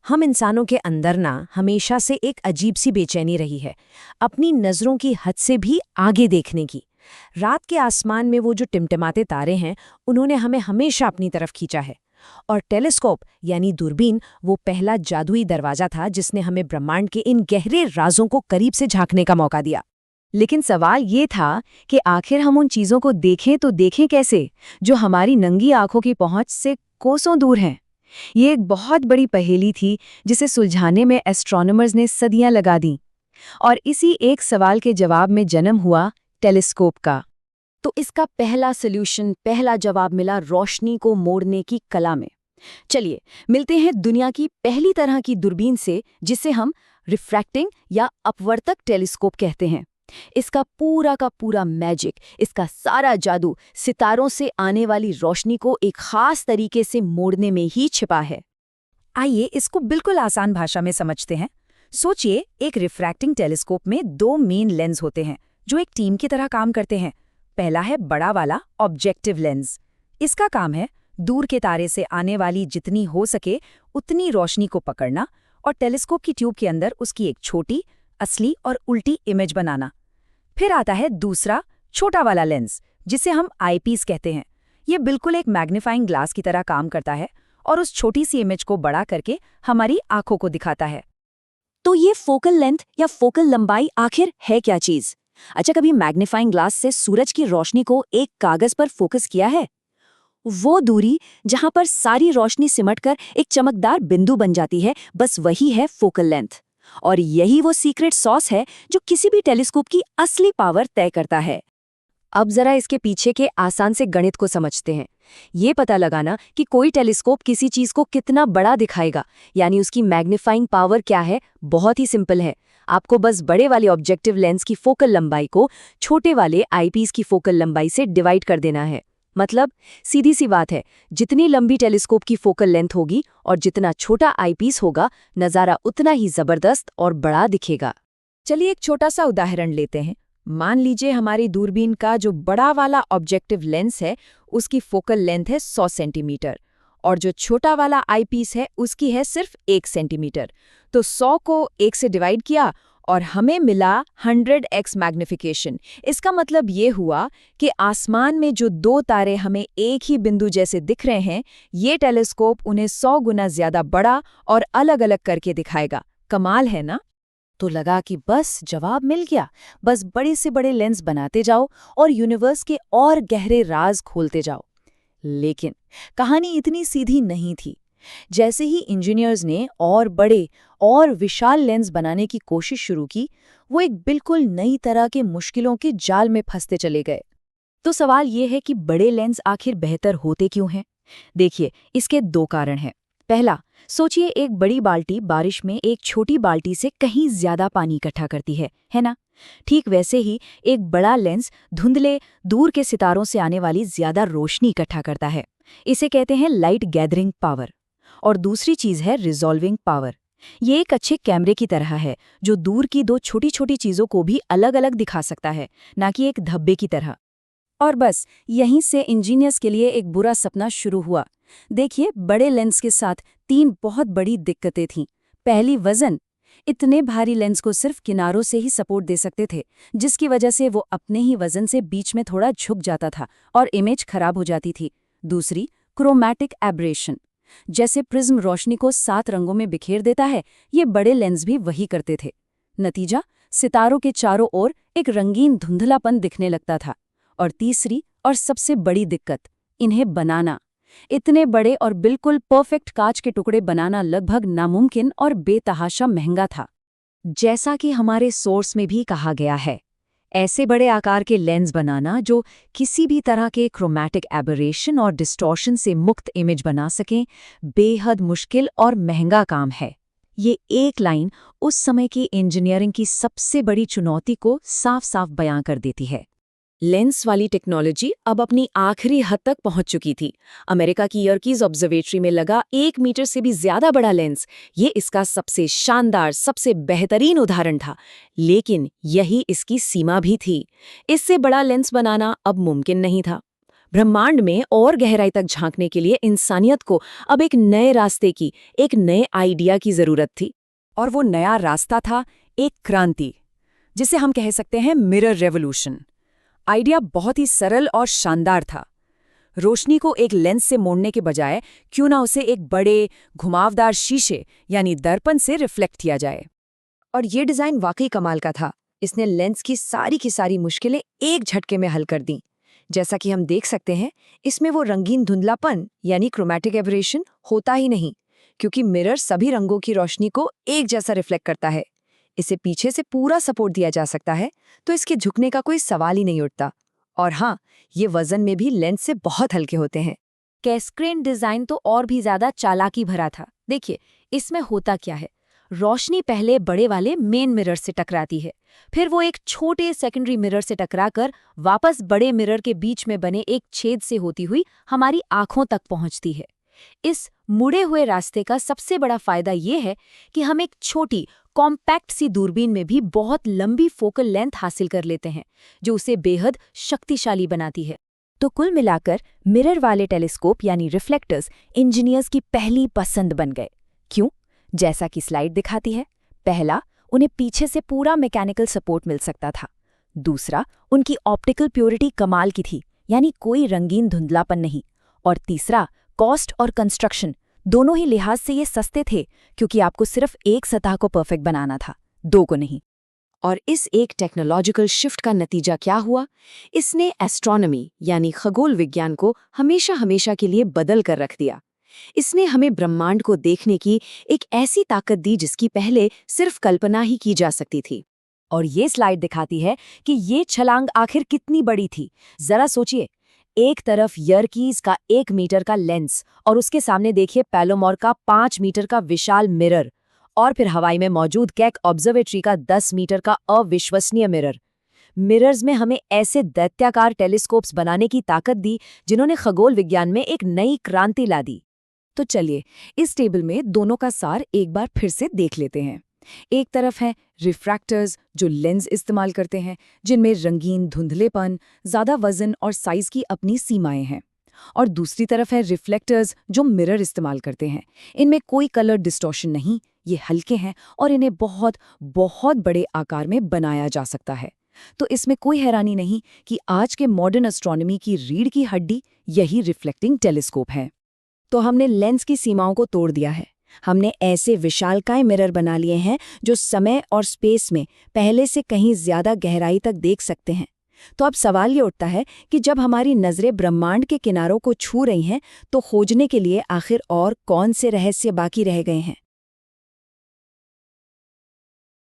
हम इंसानों के अंदर ना हमेशा से एक अजीब सी बेचैनी रही है, अपनी नज़रों की हद से भी आगे देखने की। रात के आसमान में वो जो टिमटिमाते तारे हैं, उन्होंने हमें हमेशा अपनी तरफ खींचा है। और टेलीस्कोप यानी दूरबीन वो पहला जादुई दरवाजा था जिसने हमें ब्रह्मांड के इन गहरे राजों को करीब से झांकने का मौका दिया। लेकिन सवाल ये था कि आखिर हम उन चीज़ों को देखें तो देखें कैसे, जो हमारी नंगी आंखों की पहुंच से कोसों दूर हैं। ये एक बहुत बड़ी पहेली थी जिसे सुलझाने में एस्ट्रोनॉमर्स ने सदियां लगा दीं। और इसी एक सवाल के जवाब में जन्म हुआ टेलीस्कोप का। तो इसका पहला सॉल्यूशन, पहला जवाब मिला रोशनी को मोड़ने की कला में। चलिए मिलते हैं दुनिया की पहली तरह की दूरबीन से, जिसे हम रिफ्रैक्टिंग या अपवर्तक टेलीस्कोप कहते हैं। इसका पूरा का पूरा मैजिक, इसका सारा जादू सितारों से आने वाली रोशनी को एक खास तरीके से मोड़ने में ही छिपा है। आइए इसको बिल्कुल आसान भाषा में समझते हैं। सोचिए, एक रिफ्रैक्टिंग टेलीस्कोप में दो मेन लेंस होते हैं जो एक टीम की तरह काम करते हैं। पहला है बड़ा वाला ऑब्जेक्टिव लेंस। इसका काम है दूर के तारे से आने वाली जितनी हो सके उतनी रोशनी को पकड़ना और टेलीस्कोप की ट्यूब के अंदर उसकी एक छोटी, असली और उल्टी इमेज बनाना। फिर आता है दूसरा छोटा वाला लेंस, जिसे हम आईपीस कहते हैं। ये बिल्कुल एक मैग्नीफाइंग ग्लास की तरह काम करता है और उस छोटी सी इमेज को बड़ा करके हमारी आंखों को दिखाता है। तो ये फोकल लेंथ या फोकल लंबाई आखिर है क्या चीज? अच्छा, कभी मैग्नीफाइंग ग्लास से सूरज की रोशनी को एक कागज पर फोकस किया है? वो दूरी जहां पर सारी रोशनी सिमटकर एक चमकदार बिंदु बन जाती है, बस वही है फोकल लेंथ। और यही वो सीक्रेट सॉस है जो किसी भी टेलीस्कोप की असली पावर तय करता है। अब जरा इसके पीछे के आसान से गणित को समझते हैं। ये पता लगाना कि कोई टेलीस्कोप किसी चीज को कितना बड़ा दिखाएगा, यानी उसकी मैग्नीफाइंग पावर क्या है, बहुत ही सिंपल है। आपको बस बड़े वाले ऑब्जेक्टिव लेंस की फोकल लंबाई को छोटे वाले आईपीस की फोकल लंबाई से डिवाइड कर देना है। मतलब सीधी सी बात है, जितनी लंबी टेलीस्कोप की फोकल लेंथ होगी और जितना छोटा आईपीस होगा, नज़ारा उतना ही जबरदस्त और बड़ा दिखेगा। चलिए एक छोटा सा उदाहरण लेते हैं। मान लीजिए हमारी दूरबीन का जो बड़ा वाला ऑब्जेक्टिव लेंस है, उसकी फोकल लेंथ है 100 सेंटीमीटर और जो छोटा वाला आईपीस है उसकी है सिर्फ 1 सेंटीमीटर। तो 100 को 1 से डिवाइड किया और हमें मिला 100x मैग्निफिकेशन। इसका मतलब ये हुआ कि आसमान में जो दो तारे हमें एक ही बिंदु जैसे दिख रहे हैं, ये टेलीस्कोप उन्हें 100 गुना ज्यादा बड़ा और अलग अलग करके दिखाएगा। कमाल है ना? तो लगा कि बस जवाब मिल गया, बस बड़े से बड़े लेंस बनाते जाओ और यूनिवर्स के और गहरे राज खोलते जाओ। लेकिन कहानी इतनी सीधी नहीं थी। जैसे ही इंजीनियर्स ने और बड़े और विशाल लेंस बनाने की कोशिश शुरू की, वो एक बिल्कुल नई तरह के मुश्किलों के जाल में फंसते चले गए। तो सवाल ये है कि बड़े लेंस आखिर बेहतर होते क्यों हैं? देखिए, इसके दो कारण हैं। पहला, सोचिए एक बड़ी बाल्टी बारिश में एक छोटी बाल्टी से कहीं ज्यादा पानी इकट्ठा करती है ना? ठीक वैसे ही एक बड़ा लेंस धुंधले दूर के सितारों से आने वाली ज्यादा रोशनी इकट्ठा करता है। इसे कहते हैं लाइट गैदरिंग पावर। और दूसरी चीज है रिजॉल्विंग पावर। ये एक अच्छे कैमरे की तरह है जो दूर की दो छोटी छोटी चीजों को भी अलग अलग दिखा सकता है, ना कि एक धब्बे की तरह। और बस यहीं से इंजीनियर्स के लिए एक बुरा सपना शुरू हुआ। देखिए, बड़े लेंस के साथ 3 बहुत बड़ी दिक्कतें थीं। पहली, वजन। इतने भारी लेंस को सिर्फ किनारों से ही सपोर्ट दे सकते थे, जिसकी वजह से वो अपने ही वजन से बीच में थोड़ा झुक जाता था और इमेज खराब हो जाती थी। दूसरी, क्रोमैटिक एब्रेशन। जैसे प्रिज्म रोशनी को 7 रंगों में बिखेर देता है, ये बड़े लेंस भी वही करते थे। नतीजा, सितारों के चारों ओर एक रंगीन धुंधलापन दिखने लगता था। और तीसरी और सबसे बड़ी दिक्कत, इन्हें बनाना। इतने बड़े और बिल्कुल परफेक्ट कांच के टुकड़े बनाना लगभग नामुमकिन और बेतहाशा महंगा था। जैसा कि हमारे सोर्स में भी कहा गया है, ऐसे बड़े आकार के लेंस बनाना जो किसी भी तरह के क्रोमैटिक एबरेशन और डिस्टॉर्शन से मुक्त इमेज बना सकें, बेहद मुश्किल और महंगा काम है। ये एक लाइन उस समय की इंजीनियरिंग की सबसे बड़ी चुनौती को साफ साफ बयां कर देती है। लेंस वाली टेक्नोलॉजी अब अपनी आखिरी हद तक पहुंच चुकी थी। अमेरिका की यर्कीज ऑब्जर्वेटरी में लगा 1 मीटर से भी ज्यादा बड़ा लेंस, ये इसका सबसे शानदार, सबसे बेहतरीन उदाहरण था। लेकिन यही इसकी सीमा भी थी। इससे बड़ा लेंस बनाना अब मुमकिन नहीं था। ब्रह्मांड में और गहराई तक झांकने के लिए इंसानियत को अब एक नए रास्ते की, एक नए आइडिया की जरूरत थी। और वो नया रास्ता था एक क्रांति, जिसे हम कह सकते हैं मिरर रेवोल्यूशन। आइडिया बहुत ही सरल और शानदार था। रोशनी को एक लेंस से मोड़ने के बजाय क्यों ना उसे एक बड़े घुमावदार शीशे यानी दर्पण से रिफ्लेक्ट किया जाए। और ये डिजाइन वाकई कमाल का था। इसने लेंस की सारी मुश्किलें एक झटके में हल कर दी। जैसा कि हम देख सकते हैं, इसमें वो रंगीन धुंधलापन यानी क्रोमैटिक एबरेशन होता ही नहीं, क्योंकि मिरर सभी रंगों की रोशनी को एक जैसा रिफ्लेक्ट करता है। इसे पीछे से पूरा सपोर्ट दिया जा सकता है, तो इसके झुकने का कोई सवाल ही नहीं उठता। और हाँ, ये वजन में भी लेंस से बहुत हल्के होते हैं। कैस्क्रेन डिजाइन तो और भी ज्यादा चालाकी भरा था। देखिए, इसमें होता क्या है, रोशनी पहले बड़े वाले मेन मिरर से टकराती है, फिर वो एक छोटे सेकेंडरी मिरर से टकराकर वापस बड़े मिरर के बीच में बने एक छेद से होती हुई हमारी आंखों तक पहुंचती है। इस मुड़े हुए रास्ते का सबसे बड़ा फायदा ये है कि हम एक छोटी कॉम्पैक्ट सी दूरबीन में भी बहुत लंबी फोकल लेंथ हासिल कर लेते हैं, जो उसे बेहद शक्तिशाली बनाती है। तो कुल मिलाकर मिरर वाले टेलीस्कोप यानी रिफ्लेक्टर्स इंजीनियर्स की पहली पसंद बन गए। क्यों? जैसा कि स्लाइड दिखाती है, पहला, उन्हें पीछे से पूरा मैकेनिकल सपोर्ट मिल सकता था। दूसरा, उनकी ऑप्टिकल प्योरिटी कमाल की थी, यानी कोई रंगीन धुंधलापन नहीं। और तीसरा, कॉस्ट और कंस्ट्रक्शन दोनों ही लिहाज से ये सस्ते थे, क्योंकि आपको सिर्फ एक सतह को परफेक्ट बनाना था, दो को नहीं। और इस एक टेक्नोलॉजिकल शिफ्ट का नतीजा क्या हुआ? इसने एस्ट्रोनॉमी यानी खगोल विज्ञान को हमेशा के लिए बदल कर रख दिया। इसने हमें ब्रह्मांड को देखने की एक ऐसी ताकत दी जिसकी पहले सिर्फ कल्पना ही की जा सकती थी। और ये स्लाइड दिखाती है कि ये छलांग आखिर कितनी बड़ी थी। जरा सोचिए, एक तरफ यर्कीज का 1 मीटर का लेंस और उसके सामने देखिए पैलोमोर का 5 मीटर का विशाल मिरर, और फिर हवाई में मौजूद केक ऑब्जर्वेटरी का 10 मीटर का अविश्वसनीय मिरर। मिरर्स में हमें ऐसे दैत्याकार टेलीस्कोप्स बनाने की ताकत दी जिन्होंने खगोल विज्ञान में एक नई क्रांति ला दी। तो चलिए, इस टेबल में दोनों का सार एक बार फिर से देख लेते हैं। एक तरफ है रिफ्रैक्टर्स, जो लेंस इस्तेमाल करते हैं, जिनमें रंगीन धुंधलेपन, ज़्यादा वजन और साइज की अपनी सीमाएं हैं। और दूसरी तरफ है रिफ्लेक्टर्स, जो मिरर इस्तेमाल करते हैं। इनमें कोई कलर डिस्टॉर्शन नहीं, ये हल्के हैं और इन्हें बहुत बहुत बड़े आकार में बनाया जा सकता है। तो इसमें कोई हैरानी नहीं कि आज के मॉडर्न एस्ट्रोनॉमी की रीढ़ की हड्डी यही रिफ्लेक्टिंग टेलीस्कोप है। तो हमने लेंस की सीमाओं को तोड़ दिया है। हमने ऐसे विशालकाय मिरर बना लिए हैं जो समय और स्पेस में पहले से कहीं ज्यादा गहराई तक देख सकते हैं। तो अब सवाल ये उठता है कि जब हमारी नजरें ब्रह्मांड के किनारों को छू रही हैं, तो खोजने के लिए आखिर और कौन से रहस्य बाकी रह गए हैं।